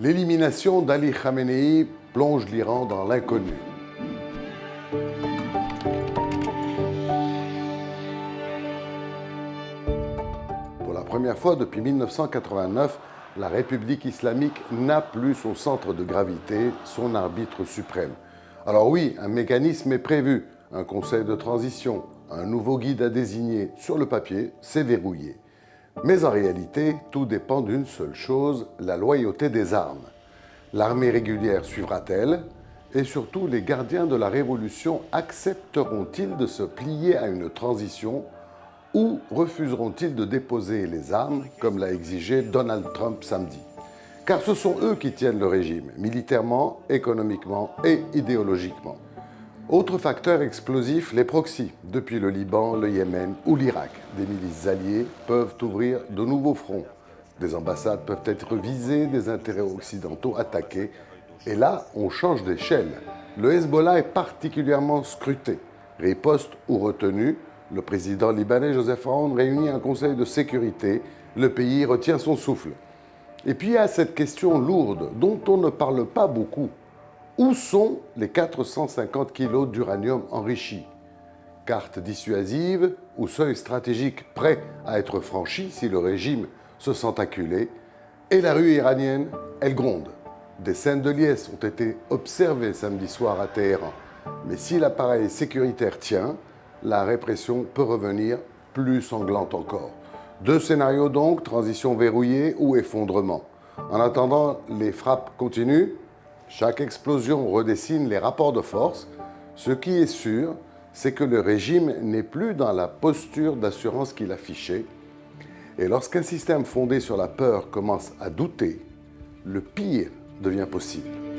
L'élimination d'Ali Khamenei plonge l'Iran dans l'inconnu. Pour la première fois depuis 1989, la République islamique n'a plus son centre de gravité, son arbitre suprême. Alors oui, un mécanisme est prévu, un conseil de transition, un nouveau guide à désigner. Sur le papier, c'est verrouillé. Mais en réalité, tout dépend d'une seule chose, la loyauté des armes. L'armée régulière suivra-t-elle? Et surtout, les gardiens de la révolution accepteront-ils de se plier à une transition ou refuseront-ils de déposer les armes, comme l'a exigé Donald Trump samedi? Car ce sont eux qui tiennent le régime, militairement, économiquement et idéologiquement. Autre facteur explosif, les proxys. Depuis le Liban, le Yémen ou l'Irak, des milices alliées peuvent ouvrir de nouveaux fronts. Des ambassades peuvent être visées, des intérêts occidentaux attaqués. Et là, on change d'échelle. Le Hezbollah est particulièrement scruté. Riposte ou retenue, le président libanais Joseph Aoun réunit un conseil de sécurité. Le pays retient son souffle. Et puis il y a cette question lourde dont on ne parle pas beaucoup. Où sont les 450 kilos d'uranium enrichi? Carte dissuasive ou seuil stratégique prêt à être franchi si le régime se sent acculé? Et la rue iranienne, elle gronde. Des scènes de liesse ont été observées samedi soir à Téhéran. Mais si l'appareil sécuritaire tient, la répression peut revenir plus sanglante encore. Deux scénarios donc, transition verrouillée ou effondrement. En attendant, les frappes continuent. Chaque explosion redessine les rapports de force. Ce qui est sûr, c'est que le régime n'est plus dans la posture d'assurance qu'il affichait. Et lorsqu'un système fondé sur la peur commence à douter, le pire devient possible.